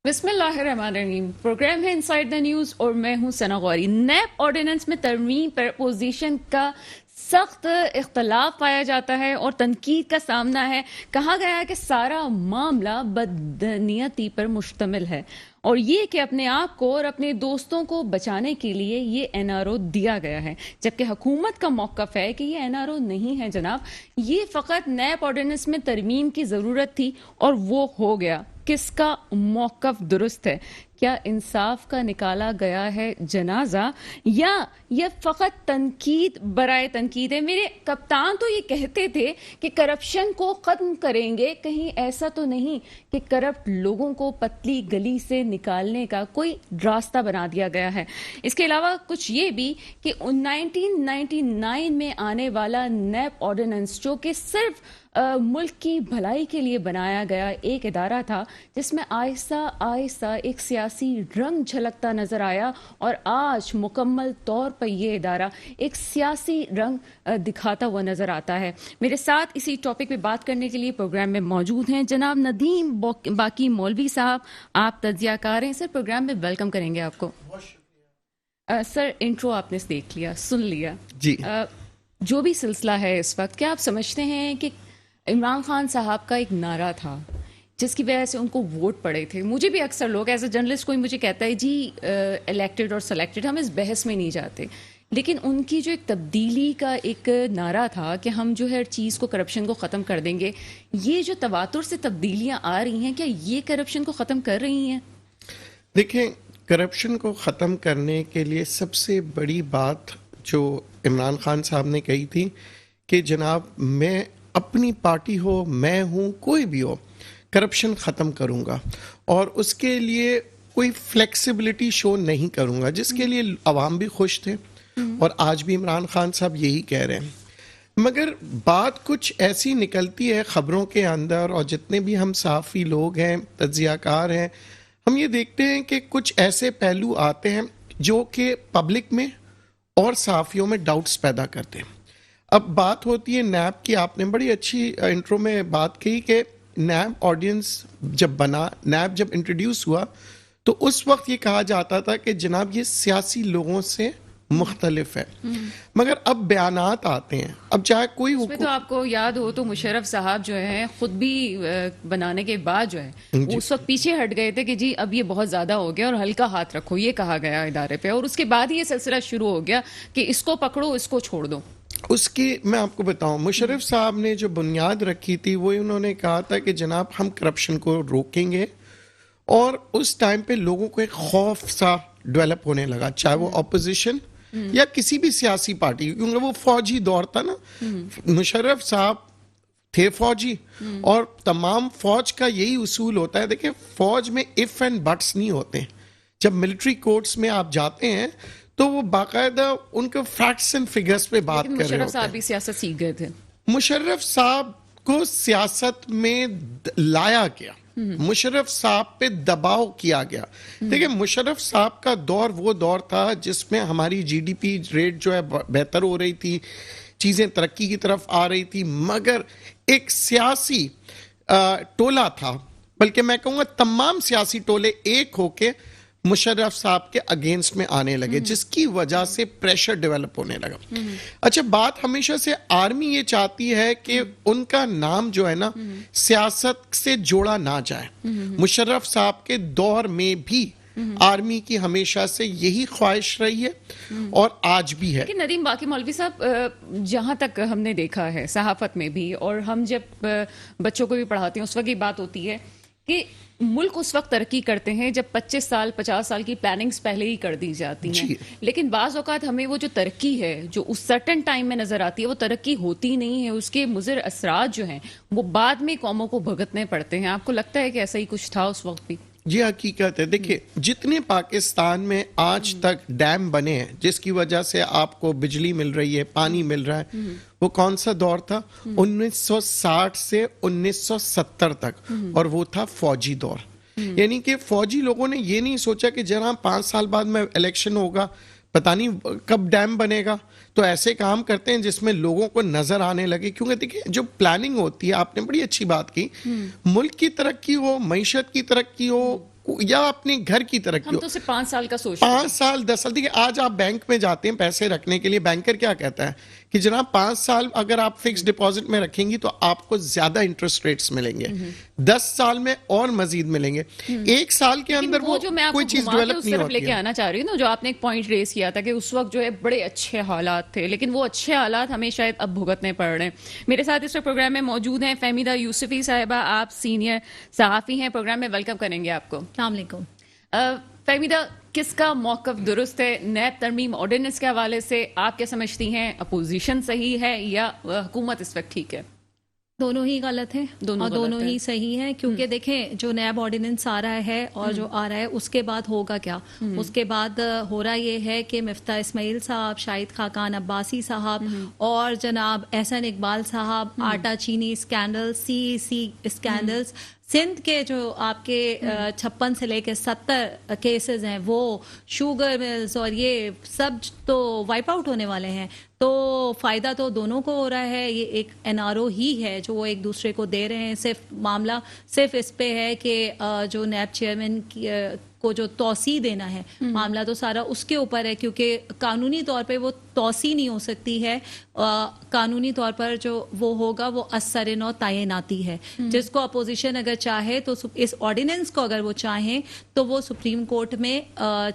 بسم اللہ الرحمن الرحیم. پروگرام ہے انسائیڈ دا نیوز اور میں ہوں ثنا غوری. نیب آرڈیننس میں ترمیم پر اپوزیشن کا سخت اختلاف پایا جاتا ہے اور تنقید کا سامنا ہے. کہا گیا ہے کہ سارا معاملہ بدنیتی پر مشتمل ہے اور یہ کہ اپنے آپ کو اور اپنے دوستوں کو بچانے کے لیے یہ این آر او دیا گیا ہے، جبکہ حکومت کا موقف ہے کہ یہ این آر او نہیں ہے جناب، یہ فقط نیب آرڈیننس میں ترمیم کی ضرورت تھی اور وہ ہو گیا. کس کا موقف درست ہے؟ کیا انصاف کا نکالا گیا ہے جنازہ یا یہ فقط تنقید برائے تنقید ہے؟ میرے کپتان تو یہ کہتے تھے کہ کرپشن کو ختم کریں گے، کہیں ایسا تو نہیں کہ کرپٹ لوگوں کو پتلی گلی سے نکالنے کا کوئی راستہ بنا دیا گیا ہے؟ اس کے علاوہ کچھ یہ بھی کہ 1999 میں آنے والا نیب آرڈیننس جو کہ صرف ملک کی بھلائی کے لیے بنایا گیا ایک ادارہ تھا، جس میں آہستہ آہستہ ایک سیاسی رنگ جھلکتا نظر آیا اور آج مکمل طور پر یہ ادارہ ایک سیاسی رنگ دکھاتا ہوا نظر آتا ہے. میرے ساتھ اسی ٹاپک پہ بات کرنے کے لیے پروگرام میں موجود ہیں جناب ندیم باقی مولوی صاحب. آپ تجزیہ کار ہیں سر، پروگرام میں ویلکم کریں گے آپ کو. سر انٹرو آپ نے دیکھ لیا، سن لیا جی. جو بھی سلسلہ ہے اس وقت، کیا آپ سمجھتے ہیں کہ عمران خان صاحب کا ایک نعرہ تھا جس کی وجہ سے ان کو ووٹ پڑے تھے؟ مجھے بھی اکثر لوگ ایز اے جرنلسٹ کوئی مجھے کہتا ہے جی الیکٹڈ اور سلیکٹڈ، ہم اس بحث میں نہیں جاتے، لیکن ان کی جو ایک تبدیلی کا ایک نعرہ تھا کہ ہم جو ہے ہر چیز کو، کرپشن کو ختم کر دیں گے، یہ جو تواتر سے تبدیلیاں آ رہی ہیں، کیا یہ کرپشن کو ختم کر رہی ہیں؟ دیکھیں، کرپشن کو ختم کرنے کے لیے سب سے بڑی بات جو عمران خان صاحب نے کہی تھی کہ جناب میں اپنی پارٹی ہو، میں ہوں، کوئی بھی ہو، کرپشن ختم کروں گا اور اس کے لیے کوئی فلیکسیبلٹی شو نہیں کروں گا، جس کے لیے عوام بھی خوش تھے اور آج بھی عمران خان صاحب یہی کہہ رہے ہیں. مگر بات کچھ ایسی نکلتی ہے خبروں کے اندر، اور جتنے بھی ہم صحافی لوگ ہیں، تجزیہ کار ہیں، ہم یہ دیکھتے ہیں کہ کچھ ایسے پہلو آتے ہیں جو کہ پبلک میں اور صحافیوں میں ڈاؤٹس پیدا کرتے ہیں. اب بات ہوتی ہے نیب کی. آپ نے بڑی اچھی انٹرو میں بات کی کہ نیب آرڈیننس جب بنا، نیب جب انٹروڈیوس ہوا تو اس وقت یہ کہا جاتا تھا کہ جناب یہ سیاسی لوگوں سے مختلف ہے. مگر اب بیانات آتے ہیں، اب چاہے کوئی اس میں تو آپ کو یاد ہو تو مشرف صاحب جو ہیں خود بھی بنانے کے بعد جو ہے اس وقت پیچھے ہٹ گئے تھے کہ جی اب یہ بہت زیادہ ہو گیا اور ہلکا ہاتھ رکھو، یہ کہا گیا ادارے پہ، اور اس کے بعد یہ سلسلہ شروع ہو گیا کہ اس کو پکڑو، اس کو چھوڑ دو. اس کی میں آپ کو بتاؤں، مشرف صاحب نے جو بنیاد رکھی تھی وہ انہوں نے کہا تھا کہ جناب ہم کرپشن کو روکیں گے، اور اس ٹائم پہ لوگوں کو ایک خوف سا ڈیولپ ہونے لگا، چاہے وہ اپوزیشن یا کسی بھی سیاسی پارٹی، کیونکہ وہ فوجی دور تھا نا. مشرف صاحب تھے فوجی، اور تمام فوج کا یہی اصول ہوتا ہے. دیکھیں، فوج میں اف اینڈ بٹس نہیں ہوتے ہیں. جب ملٹری کورٹس میں آپ جاتے ہیں تو وہ باقاعدہ ان کے فیکٹس اینڈ فگرز پہ بات کر رہے ہوتے ہیں. مشرف صاحب بھی سیاست سیکھ گئے تھے. مشرف صاحب کو سیاست میں لایا گیا، مشرف صاحب پہ دباؤ کیا گیا. دیکھیں، مشرف صاحب کا دور وہ دور تھا جس میں ہماری جی ڈی پی ریٹ جو ہے بہتر ہو رہی تھی، چیزیں ترقی کی طرف آ رہی تھی، مگر ایک سیاسی ٹولہ تھا، بلکہ میں کہوں گا تمام سیاسی ٹولے ایک ہو کے مشرف صاحب کے اگینسٹ میں آنے لگے، جس کی وجہ سے پریشر ڈیولپ ہونے لگا. اچھا، بات ہمیشہ سے آرمی یہ چاہتی ہے کہ ان کا نام جو ہے نا سیاست سے جوڑا نہ جائے. مشرف صاحب کے دور میں بھی آرمی کی ہمیشہ سے یہی خواہش رہی ہے اور آج بھی ہے. کہ ندیم باقی مولوی صاحب، جہاں تک ہم نے دیکھا ہے صحافت میں بھی، اور ہم جب بچوں کو بھی پڑھاتے ہیں اس وقت یہ بات ہوتی ہے کہ ملک اس وقت ترقی کرتے ہیں جب 25 سال 50 سال کی پلاننگز پہلے ہی کر دی جاتی ہیں. لیکن بعض اوقات ہمیں وہ جو ترقی ہے جو اس سرٹن ٹائم میں نظر آتی ہے وہ ترقی ہوتی نہیں ہے، اس کے مضر اثرات جو ہیں وہ بعد میں قوموں کو بھگتنے پڑتے ہیں. آپ کو لگتا ہے کہ ایسا ہی کچھ تھا اس وقت بھی؟ جی، حقیقت ہے. دیکھیں، جتنے پاکستان میں آج تک ڈیم بنے ہیں جس کی وجہ سے آپ کو بجلی مل رہی ہے، پانی مل رہا ہے، وہ کون سا دور تھا؟ 1960 سے 1970 تک، اور وہ تھا فوجی دور. یعنی کہ فوجی لوگوں نے یہ نہیں سوچا کہ جناب 5 سال بعد میں الیکشن ہوگا، پتہ نہیں کب ڈیم بنے گا، تو ایسے کام کرتے ہیں جس میں لوگوں کو نظر آنے لگے. کیونکہ دیکھیں، جو پلاننگ ہوتی ہے، آپ نے بڑی اچھی بات کی، ملک کی ترقی ہو، معیشت کی ترقی ہو، یا اپنے گھر کی ترقی ہم ہو. تو صرف 5 سال کا سوچ 5 سال 10 سال. دیکھیے آج آپ بینک میں جاتے ہیں پیسے رکھنے کے لیے, بینکر کیا کہتا ہے کہ جناب 5 سال اگر آپ فکس ڈپازٹ میں رکھیں گی تو آپ کو زیادہ انٹرسٹ ریٹس ملیں گے, 10 سال میں اور مزید ملیں گے, 1 سال کے اندر وہ جو میں آپ کو کوئی چیز گھما کے ڈیولپ اس نہیں طرف لے ہوتی کے ہے. آنا چاہ رہی ہوں نا, جو آپ نے ایک پوائنٹ ریز کیا تھا کہ اس وقت جو ہے بڑے اچھے حالات تھے, لیکن وہ اچھے حالات ہمیں شاید اب بھگتنے پڑ رہے ہیں. میرے ساتھ اس پروگرام میں موجود ہیں فہمیدہ یوسفی صاحبہ, آپ سینئر صحافی ہیں, پروگرام میں ویلکم کریں گے آپ کو. السلام علیکم. فہمیدہ, کس کا موقف درست ہے نیب ترمیم آرڈیننس کے حوالے سے؟ آپ کیا سمجھتی ہیں, اپوزیشن صحیح ہے یا حکومت اس وقت ٹھیک ہے؟ دونوں ہی غلط ہیں اور دونوں ہی صحیح ہیں, کیونکہ دیکھیں جو نیب آرڈیننس آ رہا ہے اور جو آ رہا ہے اس کے بعد ہوگا کیا. اس کے بعد ہو رہا یہ ہے کہ مفتاح اسماعیل صاحب, شاہد خاقان عباسی صاحب اور جناب احسن اقبال صاحب, آٹا چینی اسکینڈل, سی اسکینڈلز, سندھ کے جو آپ کے 56 سے لے کے 70 کیسز ہیں, وہ شوگر ملز اور یہ سب تو وائپ آؤٹ ہونے والے ہیں. تو فائدہ تو دونوں کو ہو رہا ہے. یہ ایک این آر او ہی ہے جو وہ ایک دوسرے کو دے رہے ہیں. صرف معاملہ صرف اس پہ ہے کہ جو نیب چیئرمین کو جو توسیع دینا ہے, معاملہ تو سارا اس کے اوپر ہے, کیونکہ قانونی طور پہ وہ توسیع نہیں ہو سکتی ہے. قانونی طور پر جو وہ ہوگا وہ اثر نو تعیناتی ہے, جس کو اپوزیشن اگر چاہے تو اس آرڈیننس کو اگر وہ چاہیں تو وہ سپریم کورٹ میں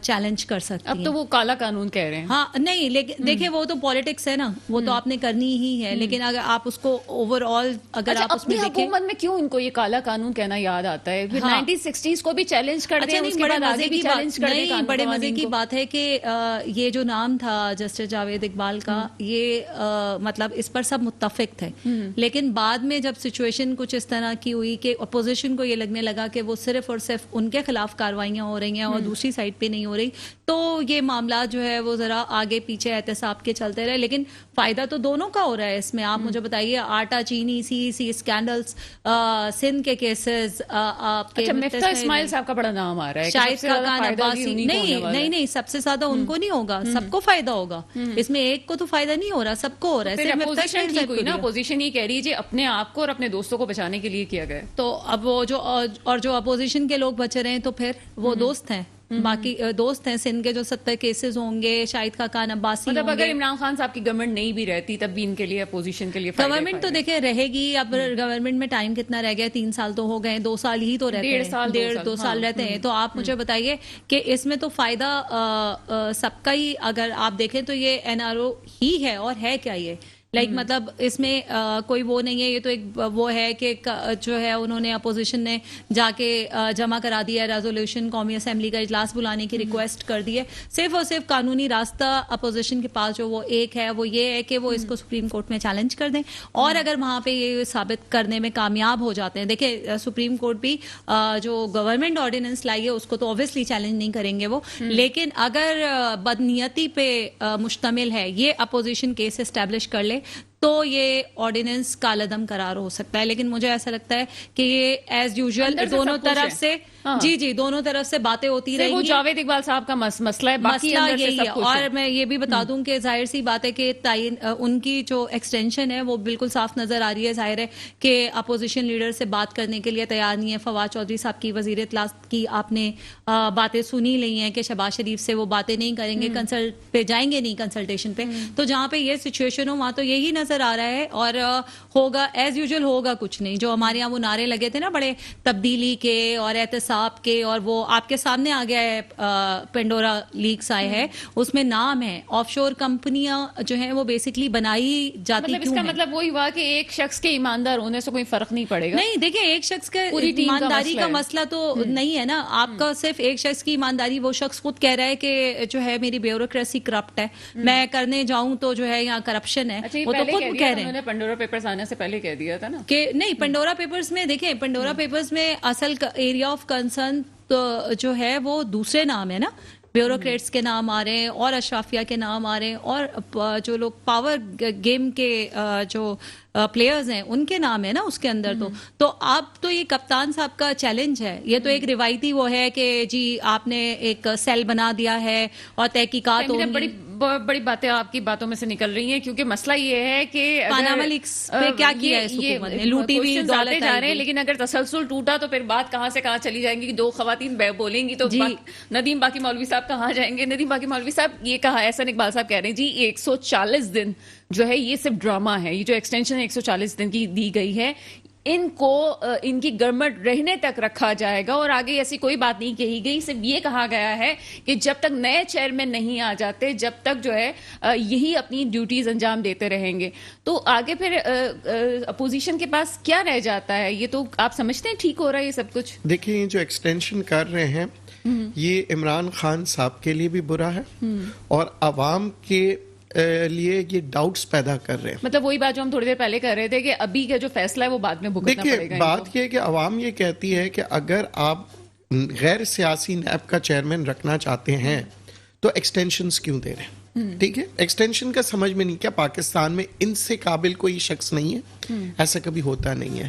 چیلنج کر سکتی ہیں. اب تو وہ کالا قانون کہہ رہے ہیں. ہاں نہیں, لیکن دیکھیں وہ تو پالیٹکس ہے نا, وہ تو آپ نے کرنی ہی ہے, لیکن اگر آپ اس کو اوور آل اگر آپ اس میں دیکھیں, حکومت میں کیوں ان کو یہ کالا قانون کہنا یاد آتا ہے؟ 1960s کو بھی چیلنج کر دیں, اس کے بعد آگے بھی چیلنج کر دیں. بڑے مزے کی بات ہے کہ یہ جو نام تھا جسٹس جاوید اقبال کا, یہ مطلب اس پر سب متفق تھے, لیکن بعد میں جب سچویشن کچھ اس طرح کی ہوئی کہ اپوزیشن کو یہ لگنے لگا کہ وہ صرف اور صرف ان کے خلاف کاروائیاں ہو رہی ہیں اور دوسری سائڈ پہ نہیں ہو رہی, تو یہ معاملات جو ہے وہ ذرا آگے پیچھے احتساب کے چلتے رہے. لیکن فائدہ تو دونوں کا ہو رہا ہے اس میں. آپ مجھے بتائیے, آٹا چینی, سی اسکینڈلز, سندھ کے کیسز, آپ کے مفتاح اسماعیل صاحب کا بڑا نام آ رہا ہے, شاہد خاقان عباسی, نہیں سب سے زیادہ ان کو نہیں ہوگا, سب کو فائدہ ہوگا اس میں. ایک کو تو فائدہ نہیں ہو رہا, سب کو ہو رہا ہے. اپوزیشن یہ کہہ رہی ہے اپنے آپ کو اور اپنے دوستوں کو بچانے کے لیے کیا گیا. تو اب وہ جو اپوزیشن کے لوگ بچ رہے ہیں تو پھر وہ دوست ہیں, باقی دوست ہیں. سندھ کے جو 70 کیسز ہوں گے, شاہد خاقان عباسی, مطلب اگر عمران خان صاحب کی گورنمنٹ نہیں بھی رہتی تب بھی ان کے لیے اپوزیشن کے لیے گورنمنٹ تو دیکھیں رہے گی. اب گورنمنٹ میں ٹائم کتنا رہ گیا, 3 سال تو ہو گئے, 2 سال ہی تو رہتے ہیں, 1.5-2 سال رہتے ہیں. تو آپ مجھے بتائیے کہ اس میں تو فائدہ سب کا ہی اگر آپ دیکھیں تو یہ این آر او ہی ہے. اور ہے کیا یہ لائک مطلب اس میں کوئی وہ نہیں ہے. یہ تو ایک وہ ہے کہ جو ہے انہوں نے اپوزیشن نے جا کے جمع کرا دیا ریزولوشن, قومی اسمبلی کا اجلاس بلانے کی ریکویسٹ کر دی ہے. صرف اور صرف قانونی راستہ اپوزیشن کے پاس جو وہ ایک ہے وہ یہ ہے کہ وہ اس کو سپریم کورٹ میں چیلنج کر دیں, اور اگر وہاں پہ یہ ثابت کرنے میں کامیاب ہو جاتے ہیں. دیکھیں سپریم کورٹ بھی جو گورنمنٹ آرڈیننس لائی ہے اس کو تو اوبویسلی چیلنج نہیں کریں گے وہ, لیکن اگر بدنیتی پہ مشتمل ہے یہ اپوزیشن کیس اسٹیبلش کر لے تو یہ آرڈیننس کالعدم قرار ہو سکتا ہے. لیکن مجھے ایسا لگتا ہے کہ یہ ایز یوزول دونوں طرف سے دونوں طرف سے باتیں ہوتی رہیں گی. جاوید اقبال صاحب کا مسئلہ ہے, مسئلہ یہی ہے. اور میں یہ بھی بتا دوں کہ ظاہر سی بات ہے کہ ان کی جو ایکسٹینشن ہے وہ بالکل صاف نظر آ رہی ہے. ظاہر ہے کہ اپوزیشن لیڈر سے بات کرنے کے لیے تیار نہیں ہے. فواد چودھری صاحب کی وزیر اطلاع کی آپ نے باتیں سنی لی ہیں کہ شہباز شریف سے وہ باتیں نہیں کریں گے, کنسلٹ پہ جائیں گے نہیں, کنسلٹیشن پہ. تو جہاں پہ یہ سچویشن ہو وہاں تو یہی نظر آ رہا ہے. اور ہوگا ایز یوزول ہوگا کچھ نہیں. جو ہمارے یہاں وہ نعرے لگے تھے نا بڑے تبدیلی کے اور احتساب کے, اور وہ آپ کے سامنے آ گیا ہے, پینڈورا لیکس آئے ہیں, اس میں نام ہے آف شور کمپنیاں جو ہیں وہ بیسکلی بنائی جاتی. اس کا مطلب وہی ہوا کہ ایک شخص کے ایماندار ہونے سے کوئی فرق نہیں پڑے گا. نہیں دیکھیں ایک شخص کا ایمانداری کا مسئلہ تو نہیں ہے نا. آپ کا صرف ایک شخص کی ایمانداری, وہ شخص خود کہہ رہا ہے کہ جو ہے میری بیوروکریسی کرپٹ ہے, میں کرنے جاؤں تو جو ہے یہاں کرپشن ہے. وہ تو خود کہہ رہے ہیں. پنڈورا پیپرز آنے سے پہلے کہہ دیا تھا نا کہ نہیں. پنڈورا پیپرز میں دیکھیں, پنڈورا پیپرز میں اصل ایریا آف کنسرن تو جو ہے وہ دوسرے نام ہے نا. بیوروکریٹس کے نام آ رہے ہیں اور اشرافیہ کے نام آ رہے ہیں, اور جو لوگ پاور گیم کے جو پلیئرز ہیں ان کے نام ہے نا اس کے اندر. تو اب تو یہ کپتان صاحب کا چیلنج ہے. یہ تو ایک روایتی وہ ہے کہ جی آپ نے ایک سیل بنا دیا ہے اور تحقیقات بڑی بڑی باتیں آپ کی باتوں میں سے نکل رہی ہیں, کیونکہ مسئلہ یہ ہے کہ پاناما لیکس پہ کیا کیا ہے اس حکومت نے, لوٹی ہوئی دولت جا رہے ہیں, لیکن اگر تسلسل ٹوٹا تو پھر بات کہاں سے کہاں چلی جائیں گی. 2 خواتین بولیں گی تو ندیم باقی مولوی صاحب کہاں جائیں گے. ندیم باقی مولوی صاحب یہ کہا, احسن اقبال صاحب کہہ رہے ہیں جی 140 دن جو ہے یہ صرف ڈرامہ ہے, یہ جو ایکسٹینشن 140 دن کی دی گئی ہے ان کو ان کی گورنمنٹ رہنے تک رکھا جائے گا, اور آگے ایسی کوئی بات نہیں کہی گئی. صرف یہ کہا گیا ہے کہ جب تک نئے چیئرمین نہیں آ جاتے, جب تک جو ہے یہی اپنی ڈیوٹیز انجام دیتے رہیں گے. تو آگے پھر اپوزیشن کے پاس کیا رہ جاتا ہے؟ یہ تو آپ سمجھتے ہیں ٹھیک ہو رہا ہے یہ سب کچھ؟ دیکھیں یہ جو ایکسٹینشن کر رہے ہیں یہ عمران خان صاحب کے لیے بھی برا ہے اور عوام کے لیے یہ ڈاؤٹس پیدا کر رہے ہیں. مطلب وہی بات جو ہم تھوڑی دیر پہلے کر رہے تھے کہ ابھی کا جو فیصلہ ہے وہ بعد میں بھگتنا پڑے گا. دیکھیں بات یہ ہے کہ عوام یہ کہتی ہے کہ اگر آپ غیر سیاسی نیب کا چیئرمین رکھنا چاہتے ہیں تو ایکسٹینشنز کیوں دے رہے ہیں؟ ٹھیک ہے, ایکسٹینشن کا سمجھ میں نہیں, کیا پاکستان میں ان سے قابل کوئی شخص نہیں ہے؟ ایسا کبھی ہوتا نہیں ہے.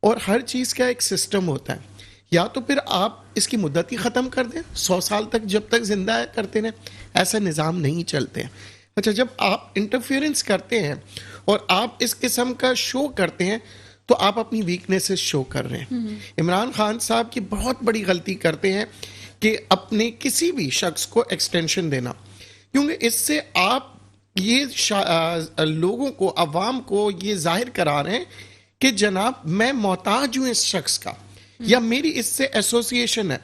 اور ہر چیز کا ایک سسٹم ہوتا ہے, یا تو پھر آپ اس کی مدت ہی ختم کر دیں, 100 سال تک جب تک زندہ ہے کرتے رہیں. ایسا نظام نہیں چلتے ہیں. اچھا, جب آپ انٹرفیئرنس کرتے ہیں اور آپ اس قسم کا شو کرتے ہیں تو آپ اپنی ویکنیسز شو کر رہے ہیں. عمران خان صاحب کی بہت بڑی غلطی کرتے ہیں کہ اپنے کسی بھی شخص کو ایکسٹینشن دینا, کیونکہ اس سے آپ یہ لوگوں کو, عوام کو یہ ظاہر کرا رہے ہیں کہ جناب میں محتاج ہوں اس شخص کا, یا میری اس سے ایسوسیشن ہے.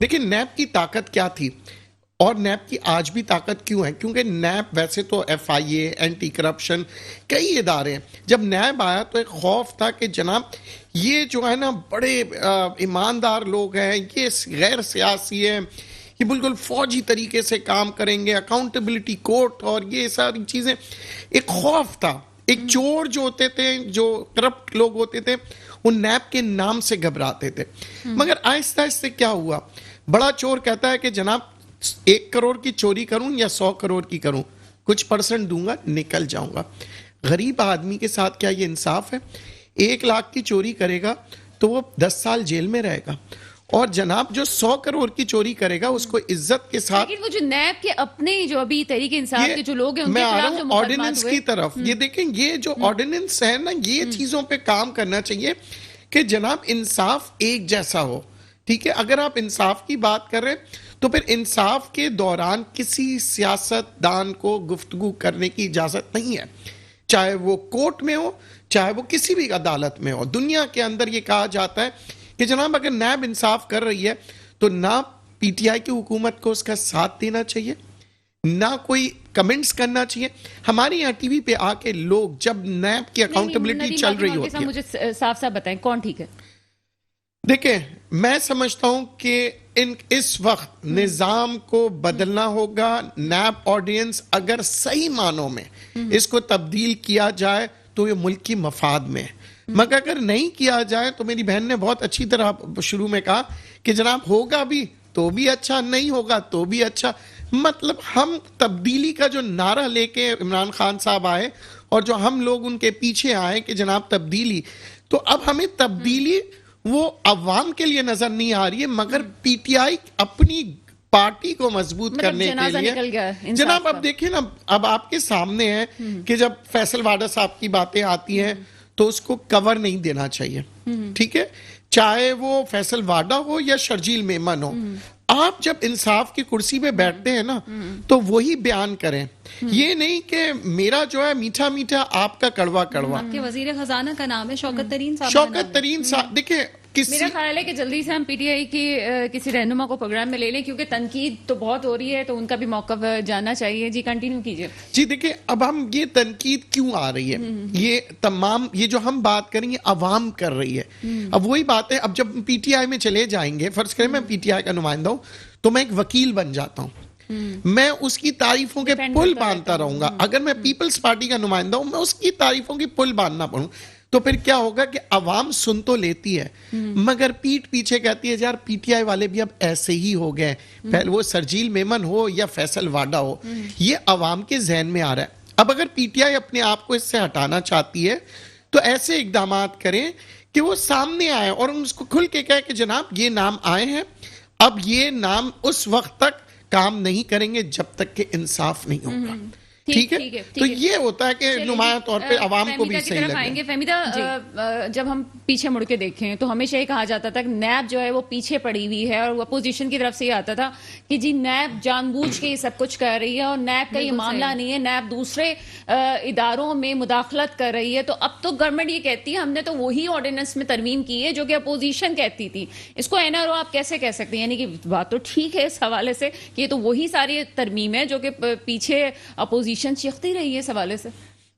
دیکھیں نیب کی طاقت کیا تھی اور نیب کی آج بھی طاقت کیوں ہے؟ کیونکہ نیب ویسے تو FIA, اینٹی کرپشن, کئی ادارے ہیں. جب نیب آیا تو ایک خوف تھا کہ جناب یہ جو ہے نا بڑے ایماندار لوگ ہیں, یہ غیر سیاسی ہیں, یہ بالکل فوجی طریقے سے کام کریں گے, اکاؤنٹیبلٹی کورٹ اور یہ ساری چیزیں. ایک خوف تھا. ایک چور جو ہوتے تھے, جو کرپٹ لوگ ہوتے تھے, وہ نیب کے نام سے گھبراتے تھے. مگر آہستہ آہستہ کیا ہوا, بڑا چور کہتا ہے کہ جناب 1 کروڑ کی چوری کروں یا 100 کروڑ کی کروں, کچھ % دوں گا, نکل جاؤں گا. غریب آدمی کے ساتھ کیا یہ انصاف ہے؟ 1 لاکھ کی چوری کرے گا تو وہ 10 سال جیل میں رہے گا, اور جناب جو 100 کروڑ کی چوری کرے گا اس کو عزت کے ساتھ. لیکن وہ جو نیب کے اپنے جو ابھی تحریک انصاف کے جو لوگ ہیں ان کے خلاف جو آرڈیننس کی طرف یہ دیکھیں, یہ جو آرڈیننس ہے نا, یہ چیزوں پہ کام کرنا چاہیے کہ جناب انصاف ایک جیسا ہو. ٹھیک ہے, اگر آپ انصاف کی بات کر رہے ہیں تو پھر انصاف کے دوران کسی سیاست دان کو گفتگو کرنے کی اجازت نہیں ہے, چاہے وہ کورٹ میں ہو, چاہے وہ کسی بھی عدالت میں ہو. دنیا کے اندر یہ کہا جاتا ہے کہ جناب اگر نیب انصاف کر رہی ہے تو نہ PTI کی حکومت کو اس کا ساتھ دینا چاہیے, نہ کوئی کمنٹس کرنا چاہیے. ہمارے یہاں ٹی وی پہ آ کے لوگ جب نیب کی اکاؤنٹیبلٹی چل رہی ہوتی ہے, مجھے صاف صاف بتائیں کون ٹھیک ہے؟ دیکھیں میں سمجھتا ہوں کہ اس وقت نظام کو بدلنا ہوگا. نیب آرڈیننس اگر صحیح معنوں میں اس کو تبدیل کیا جائے تو یہ ملک کی مفاد میں ہے, مگر اگر نہیں کیا جائے تو میری بہن نے بہت اچھی طرح شروع میں کہا کہ جناب ہوگا بھی تو بھی اچھا, نہیں ہوگا تو بھی اچھا. مطلب ہم تبدیلی کا جو نعرہ لے کے عمران خان صاحب آئے اور جو ہم لوگ ان کے پیچھے آئے کہ جناب تبدیلی, تو اب ہمیں تبدیلی وہ عوام کے لیے نظر نہیں آ رہی ہے, مگر PTI اپنی پارٹی کو مضبوط کرنے کے لیے. جناب اب دیکھیں نا, اب آپ کے سامنے ہے کہ جب فیصل واڈا صاحب کی باتیں آتی ہیں تو اس کو کور نہیں دینا چاہیے. ٹھیک ہے, چاہے وہ فیصل واڈا ہو یا شرجیل میمن ہو. آپ جب انصاف کی کرسی پہ بیٹھتے ہیں نا تو وہی بیان کریں, یہ نہیں کہ میرا جو ہے میٹھا میٹھا آپ کا کڑوا کڑوا. آپ کے وزیر خزانہ کا نام ہے شوکت ترین صاحب. شوکت ترین صاحب, دیکھیں میرا خیال ہے کہ جلدی سے ہم PTI کی کسی رہنما کو پروگرام میں لے لیں, کیونکہ تنقید تو بہت ہو رہی ہے تو ان کا بھی موقف جاننا چاہیے. جی کنٹینیو کیجئے. جی دیکھیں اب ہم یہ تنقید کیوں آ رہی ہے, یہ تمام یہ جو ہم بات کریں گے عوام کر رہی ہے. اب وہی بات ہے, اب جب PTI میں چلے جائیں گے, فرض کریں میں PTI کا نمائندہ ہوں تو میں ایک وکیل بن جاتا ہوں, میں اس کی تعریفوں کے پل باندھتا رہوں گا. اگر میں پیپلز پارٹی کا نمائندہ ہوں, میں اس کی تعریفوں کی پل باندھنا پڑوں تو پھر کیا ہوگا کہ عوام سن تو لیتی ہے مگر پیٹ پیچھے کہتی ہے یار PTI والے بھی اب ایسے ہی ہو گئے, پہلے وہ شرجیل میمن ہو یا فیصل واڈا ہو, یہ عوام کے ذہن میں آ رہا ہے. اب اگر PTI اپنے آپ کو اس سے ہٹانا چاہتی ہے تو ایسے اقدامات کریں کہ وہ سامنے آئے اور اس کو کھل کے کہے کہ جناب یہ نام آئے ہیں, اب یہ نام اس وقت تک کام نہیں کریں گے جب تک کہ انصاف نہیں ہوگا. ٹھیک ہے, تو یہ ہوتا ہے کہ نمایاں طور پہ عوام کو بھی صحیح لگے. فہمیدہ, جب ہم پیچھے مڑ کے دیکھیں تو ہمیشہ یہ کہا جاتا تھا کہ نیب جو ہے وہ پیچھے پڑی ہوئی ہے, اور اپوزیشن کی طرف سے یہ آتا تھا کہ جی نیب جان بوجھ کے یہ سب کچھ کر رہی ہے, اور نیب کا یہ معاملہ نہیں ہے, نیب دوسرے اداروں میں مداخلت کر رہی ہے. تو اب تو گورنمنٹ یہ کہتی ہے ہم نے تو وہی آرڈیننس میں ترمیم کی ہے جو کہ اپوزیشن کہتی تھی. اس کو NRO آپ کیسے کہہ سکتے ہیں؟ یعنی کہ بات تو ٹھیک ہے اس حوالے سے کہ یہ تو وہی ساری ترمیم ہے جو کہ پیچھے اپوزیشن چیختی رہی ہے اس حوالے سے.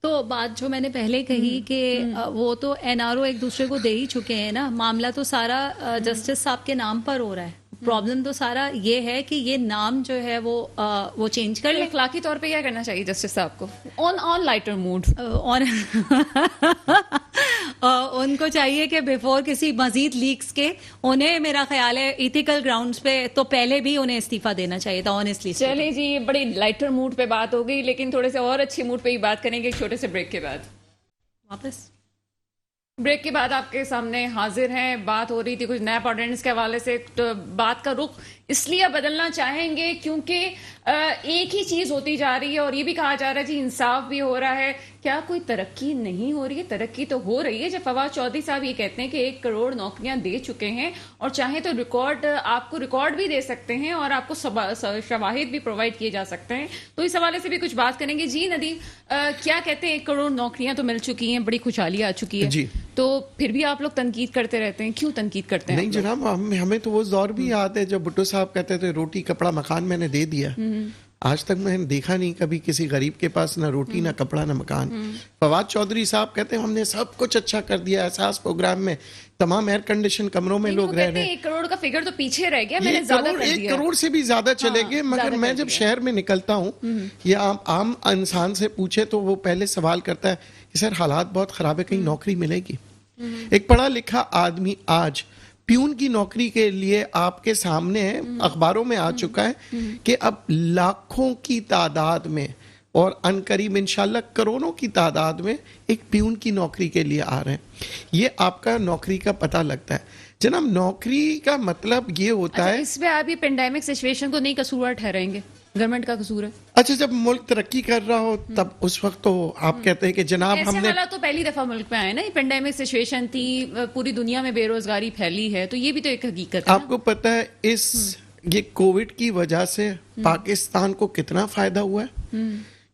تو بات جو میں نے پہلے کہی کہ وہ تو NRO ایک دوسرے کو دے ہی چکے ہیں نا, معاملہ تو سارا جسٹس صاحب کے نام پر ہو رہا ہے. پرابلم تو سارا یہ ہے کہ یہ نام جو ہے وہ چینج کر لیں. اخلاقی طور پہ کیا کرنا چاہیے جسٹس صاحب کو آن لائٹر موڈ؟ ان کو چاہیے کہ بیفور کسی مزید لیکس کے انہیں, میرا خیال ہے ایتھیکل گراؤنڈز پہ تو پہلے بھی انہیں استعفیٰ دینا چاہیے تھا آنیسٹلی. چلے جی, یہ بڑی لائٹر موڈ پہ بات ہو گئی, لیکن تھوڑے سے اور اچھی موڈ پہ ہی بات کریں گے ایک چھوٹے سے بریک کے بعد. واپس بریک کے بعد آپ کے سامنے حاضر ہیں. بات ہو رہی تھی کچھ نیب آرڈیننس کے حوالے سے. بات کا رخ اس لیے بدلنا چاہیں گے کیونکہ ایک ہی چیز ہوتی جا رہی ہے, اور یہ بھی کہا جا رہا ہے جی انصاف بھی ہو رہا ہے. کیا کوئی ترقی نہیں ہو رہی ہے؟ ترقی تو ہو رہی ہے. جب فواد چودھری صاحب یہ کہتے ہیں کہ 1 کروڑ نوکریاں دے چکے ہیں, اور چاہیں تو آپ کو ریکارڈ بھی دے سکتے ہیں, اور آپ کو شواہد بھی پرووائڈ کیے جا سکتے ہیں, تو اس حوالے سے بھی کچھ بات کریں گے. جی ندیم, کیا کہتے ہیں 1 کروڑ نوکریاں تو مل چکی ہیں, بڑی خوشحالی آ چکی ہے, تو پھر بھی آپ لوگ تنقید کرتے رہتے ہیں, کیوں تنقید کرتے ہیں؟ نہیں جناب, ہمیں تو وہ دور بھی یاد ہے جب بھٹو صاحب کہتے تھے روٹی کپڑا مکان میں نے دے دیا. آج تک میں نے دیکھا نہیں کبھی کسی غریب کے پاس نہ روٹی نہ کپڑا نہ مکان. فواد چودھری صاحب کہتے ہیں ہم نے سب کچھ اچھا کر دیا, احساس پروگرام میں تمام ایئر کنڈیشن کمروں میں لوگ رہ رہے ہیں. 1 کروڑ کا فگر تو پیچھے رہ گیا, میں نے زیادہ کر دیا. 1 کروڑ سے بھی زیادہ چلے گئے. مگر میں جب شہر میں نکلتا ہوں یا عام انسان سے پوچھے تو وہ پہلے سوال کرتا ہے کہ سر حالات بہت خراب ہے, کہیں نوکری ملے گی؟ ایک پڑھا لکھا آدمی آج پیون کی نوکری کے لیے آپ کے سامنے ہے, اخباروں میں آ چکا ہے کہ اب لاکھوں کی تعداد میں اور ان قریب انشاءاللہ کروڑوں کی تعداد میں ایک پیون کی نوکری کے لیے آ رہے ہیں. یہ آپ کا نوکری کا پتہ لگتا ہے. جناب نوکری کا مطلب یہ ہوتا ہے, اس پہ آپ یہ پینڈیمک سچویشن کو نہیں قصوروار ٹھہرائیں گے؟ گورنمنٹ کا قصور ہے. اچھا, جب ملک ترقی کر رہا ہو تب اس وقت تو آپ کہتے ہیں کہ جناب ہم نے, حالات تو پہلی دفعہ ملک میں آئے نا, یہ پینڈیمک سچویشن تھی, پوری دنیا میں بے روزگاری پھیلی ہے, تو یہ بھی تو ایک حقیقت ہے. آپ کو پتہ ہے یہ کووڈ کی وجہ سے پاکستان کو کتنا فائدہ ہوا ہے؟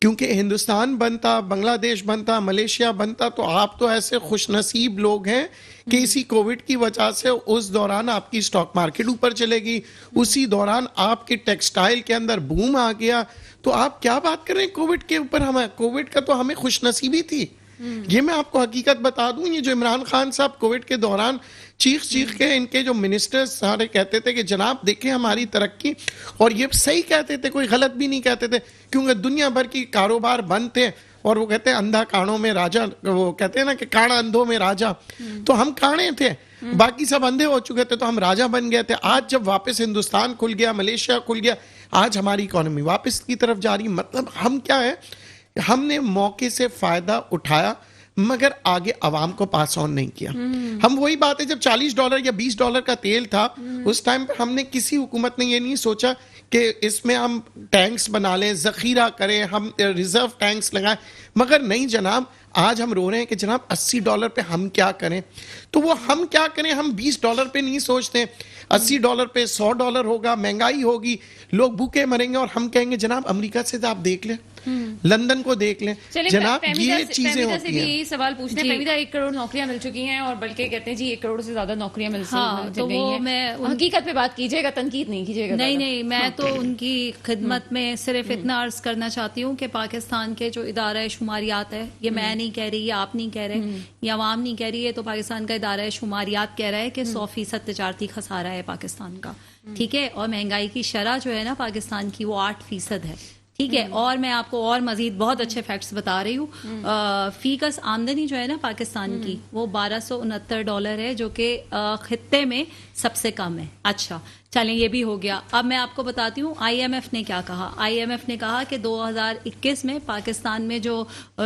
کیونکہ ہندوستان بنتا, بنگلہ دیش بنتا, ملیشیا بنتا, تو آپ تو ایسے خوش نصیب لوگ ہیں کہ اسی کووڈ کی وجہ سے اس دوران آپ کی سٹاک مارکیٹ اوپر چلے گی, اسی دوران آپ کی ٹیکسٹائل کے اندر بوم آ گیا. تو آپ کیا بات کر رہے ہیں کووڈ کے اوپر؟ کووڈ کا تو ہمیں خوش نصیبی تھی. یہ میں آپ کو حقیقت بتا دوں, یہ جو عمران خان صاحب کووڈ کے دوران چیخ کے ان کے جو منسٹر سارے کہتے تھے کہ جناب دیکھیں ہماری ترقی, اور یہ صحیح کہتے تھے, کوئی غلط بھی نہیں کہتے تھے, کیونکہ دنیا بھر کی کاروبار بند تھے, اور وہ کہتے ہیں اندھا کانوں میں راجا, وہ کہتے ہیں نا کہ کانا اندھوں میں راجا, تو ہم کانے تھے, باقی سب اندھے ہو چکے تھے, تو ہم راجا بن گئے تھے. آج جب واپس ہندوستان کھل گیا, ملیشیا کھل گیا, آج ہماری اکانومی واپس کی طرف جا رہی. مطلب ہم کیا ہے, ہم نے موقع سے فائدہ اٹھایا مگر آگے عوام کو پاس آن نہیں کیا. ہم وہی بات ہے, جب $40 یا $20 کا تیل تھا اس ٹائم پہ ہم نے کسی حکومت نے یہ نہیں سوچا کہ اس میں ہم ٹینکس بنا لیں, ذخیرہ کریں, ہم ریزرو ٹینکس لگائیں. مگر نہیں جناب, آج ہم رو رہے ہیں کہ جناب $80 پہ ہم کیا کریں. تو وہ ہم کیا کریں, ہم $20 پہ نہیں سوچتے, $80 پہ $100 ہوگا, مہنگائی ہوگی, لوگ بھوکے مریں گے, اور ہم کہیں گے جناب امریکہ سے تو آپ دیکھ لیں, لندن کو دیکھ لیں. جناب یہ چیزیں ہوتی ہیں. یہی سوال پوچھنا ہے, فہمیدہ 1 کروڑ نوکریاں مل چکی ہیں, اور بلکہ کہتے ہیں جی 1 کروڑ سے زیادہ نوکریاں مل گئی ہیں. حقیقت پہ بات کیجیے گا, تنقید نہیں کیجیے گا. نہیں, میں تو ان کی خدمت میں صرف اتنا عرض کرنا چاہتی ہوں کہ پاکستان کے جو ادارہ شماریات ہے, یہ میں نہیں کہہ رہی, یہ آپ نہیں کہہ رہے, یہ عوام نہیں کہہ رہی ہے, تو پاکستان کا ادارہ شماریات کہہ رہا ہے کہ 100% تجارتی خسارہ ہے پاکستان کا. ٹھیک ہے, اور مہنگائی کی شرح جو ہے نا پاکستان کی وہ 8% ہے. ٹھیک ہے, اور میں آپ کو اور مزید بہت اچھے فیکٹس بتا رہی ہوں. فی کس آمدنی جو ہے نا پاکستان کی وہ $1269 ہے, جو کہ خطے میں سب سے کم ہے. اچھا چلیں, یہ بھی ہو گیا. اب میں آپ کو بتاتی ہوں IMF نے کیا کہا. IMF نے کہا کہ 2021 میں پاکستان میں جو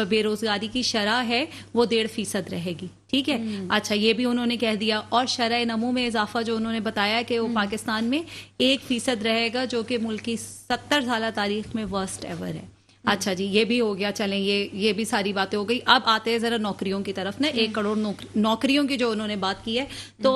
بے روزگاری کی شرح ہے وہ 1.5% رہے گی. ٹھیک ہے. اچھا یہ بھی انہوں نے کہہ دیا. اور شرح نمو میں اضافہ جو انہوں نے بتایا کہ وہ پاکستان میں 1% رہے گا جو کہ ملک کی 70 سالہ تاریخ میں ورسٹ ایور ہے. اچھا جی یہ بھی ہو گیا. چلیں یہ بھی ساری باتیں ہو گئی. اب آتے ہیں ذرا نوکریوں کی طرف نا. 1 کروڑ نوکریوں کی جو انہوں نے بات کی ہے تو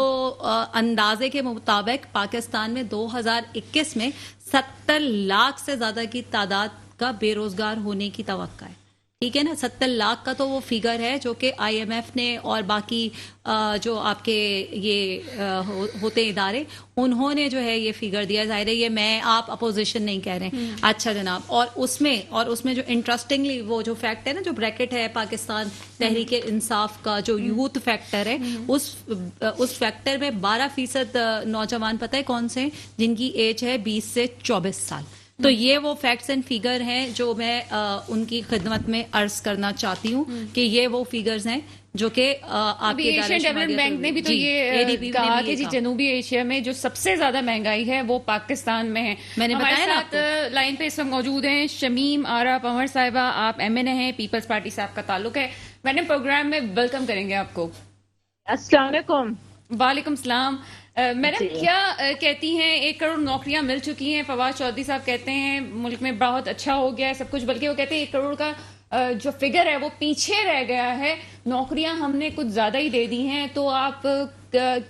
اندازے کے مطابق پاکستان میں 2021 میں 70 لاکھ سے زیادہ کی تعداد کا بے روزگار ہونے کی توقع ہے. ٹھیک ہے نا. 70 لاکھ کا تو وہ فگر ہے جو کہ آئی ایم ایف نے اور باقی جو آپ کے یہ ہوتے ادارے انہوں نے جو ہے یہ فگر دیا. ظاہر ہے یہ میں آپ اپوزیشن نہیں کہہ رہے ہیں. اچھا جناب. اور اس میں جو انٹرسٹنگلی وہ جو فیکٹ ہے نا جو بریکٹ ہے پاکستان تحریک انصاف کا جو یوتھ فیکٹر ہے اس فیکٹر میں 12% نوجوان پتہ ہے کون سے ہیں جن کی ایج ہے 20 سے 24 سال. تو یہ وہ فیکٹس اینڈ فیگر ہیں جو میں ان کی خدمت میں عرض کرنا چاہتی ہوں کہ یہ وہ فیگرز ہیں جو کہ آپ کے ایشین ڈیولپمنٹ بینک نے بھی تو یہ کہا کہ جی جنوبی ایشیا میں جو سب سے زیادہ مہنگائی ہے وہ پاکستان میں ہے. میں نے ہمارے بتایا ساتھ لائن پہ اس وقت موجود ہیں شمیم آرا پنور صاحبہ. آپ ایم این اے ہیں, پیپلز پارٹی سے آپ کا تعلق ہے. میڈم پروگرام میں ویلکم کریں گے آپ کو. السلام علیکم. وعلیکم السلام. میڈم کیا کہتی ہیں؟ 1 کروڑ نوکریاں مل چکی ہیں. فواد چودھری صاحب کہتے ہیں ملک میں بہت اچھا ہو گیا ہے سب کچھ, بلکہ وہ کہتے ہیں 1 کروڑ کا جو فگر ہے وہ پیچھے رہ گیا ہے, نوکریاں ہم نے کچھ زیادہ ہی دے دی ہیں. تو آپ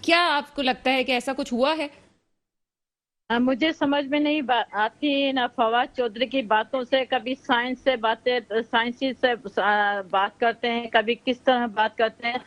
کیا آپ کو لگتا ہے کہ ایسا کچھ ہوا ہے؟ مجھے سمجھ میں نہیں آتی نا فواد چودھری کی باتوں سے. کبھی سائنسی سے بات کرتے ہیں, کبھی کس طرح بات کرتے ہیں.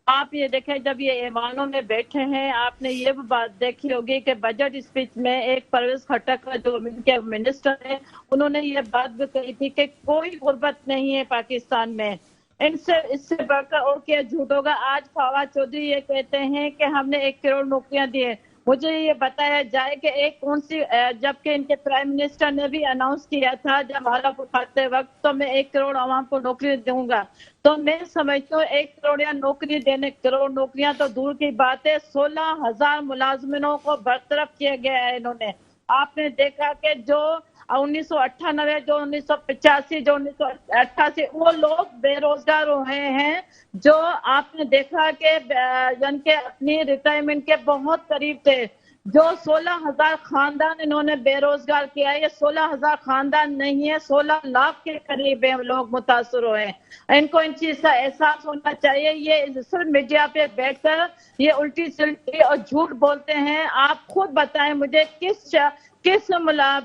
آپ یہ دیکھیں جب یہ ایوانوں میں بیٹھے ہیں آپ نے یہ بات دیکھی ہوگی کہ بجٹ اسپیچ میں ایک پرویز خٹک جو کے منسٹر ہیں انہوں نے یہ بات بھی کہی تھی کہ کوئی غربت نہیں ہے پاکستان میں. اس سے بڑھ کر اور کیا جھوٹ ہوگا. آج فواد چودھری یہ کہتے ہیں کہ ہم نے 1 کروڑ نوکریاں دی ہیں. مجھے یہ بتایا جائے کہ ایک کون سی, جبکہ ان کے پرائم منسٹر نے بھی اناؤنس کیا تھا جب حلف اٹھاتے وقت تو میں 1 کروڑ عوام کو نوکری دوں گا. تو میں سمجھتا ہوں 1 کروڑ یا نوکری دینے, کروڑ نوکریاں تو دور کی بات ہے, 16,000 ملازمینوں کو برطرف کیا گیا ہے انہوں نے. آپ نے دیکھا کہ جو 1998 جو 1985 جو 1988 وہ لوگ بے روزگار ہوئے ہیں جو آپ نے دیکھا کہ یعنی کہ اپنی ریٹائرمنٹ کے بہت قریب تھے. جو 16,000 خاندان انہوں نے بے روزگار کیا ہے, یہ 16,000 خاندان نہیں ہے, 16 لاکھ کے قریب ہیں لوگ متاثر ہوئے ہیں. ان کو ان چیز کا احساس ہونا چاہیے. یہ صرف میڈیا پہ بیٹھ کر یہ الٹی سلٹی اور جھوٹ بولتے ہیں. آپ خود بتائیں مجھے کس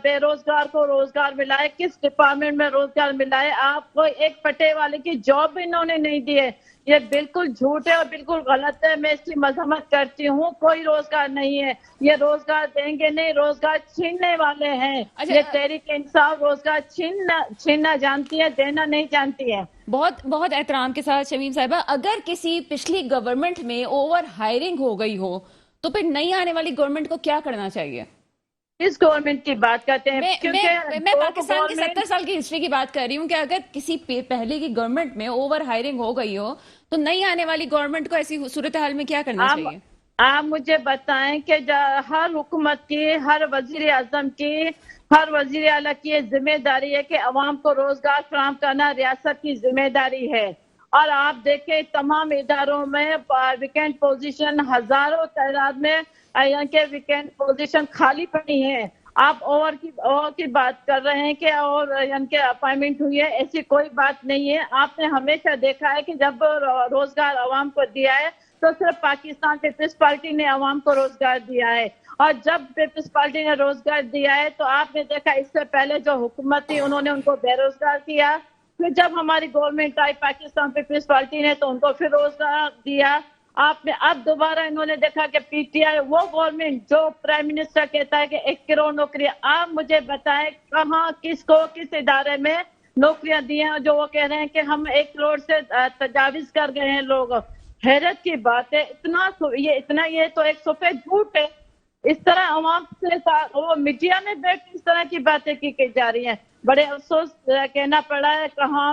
بے روزگار کو روزگار ملا ہے, کس ڈپارٹمنٹ میں روزگار ملا ہے. آپ کو ایک پٹے والے کی جاب انہوں نے نہیں دی ہے. یہ بالکل جھوٹ ہے اور بالکل غلط ہے. میں اس کی مذمت کرتی ہوں. کوئی روزگار نہیں ہے. یہ روزگار دیں گے نہیں, روزگار چھیننے والے ہیں. یہ تحریک انصاف روزگار چھیننا جانتی ہے, دینا نہیں جانتی ہے. بہت بہت احترام کے ساتھ شمیم صاحبہ, اگر کسی پچھلی گورنمنٹ میں اوور ہائرنگ ہو گئی ہو تو پھر نئی آنے والی گورنمنٹ کو کیا کرنا چاہیے؟ اس گورنمنٹ کی بات کرتے ہیں میں پاکستان کی 70 سال کی ہسٹری کی بات کر رہی ہوں کہ اگر کسی پہلے کی گورنمنٹ میں اوور ہائرنگ ہو گئی ہو تو نئی آنے والی گورنمنٹ کو ایسی صورتحال میں کیا کرنا چاہیے؟ آپ مجھے بتائیں کہ ہر حکومت کی, ہر وزیر اعظم کی, ہر وزیر اعلیٰ کی یہ ذمہ داری ہے کہ عوام کو روزگار فراہم کرنا ریاست کی ذمہ داری ہے. اور آپ دیکھیں تمام اداروں میں ویکینٹ پوزیشن ہزاروں تعداد میں کہ ویکینٹ پوزیشن خالی پڑی ہیں. آپ اوور کی بات کر رہے ہیں کہ اور یعنی کہ اپائنٹمنٹ ہوئی ہے, ایسی کوئی بات نہیں ہے. آپ نے ہمیشہ دیکھا ہے کہ جب روزگار عوام کو دیا ہے تو صرف پاکستان پیپلز پارٹی نے عوام کو روزگار دیا ہے. اور جب پیپلز پارٹی نے روزگار دیا ہے تو آپ نے دیکھا اس سے پہلے جو حکومت تھی انہوں نے ان کو بے روزگار کیا. پھر جب ہماری گورنمنٹ آئی پاکستان پیپلز پارٹی نے تو ان کو پھر روزگار دیا. آپ نے اب دوبارہ انہوں نے دیکھا کہ پی ٹی آئی وہ گورنمنٹ جو پرائم منسٹر کہتا ہے کہ 1 کروڑ نوکریاں, آپ مجھے بتائیں کہاں کس کو کس ادارے میں نوکریاں دی ہیں جو وہ کہہ رہے ہیں کہ ہم 1 کروڑ سے تجاوز کر گئے ہیں لوگ. حیرت کی بات ہے. اتنا یہ تو ایک سفید جھوٹ ہے. اس طرح عوام سے وہ میڈیا میں بیٹھ اس طرح کی باتیں کی جا رہی ہیں. بڑے افسوس کہنا پڑا ہے کہاں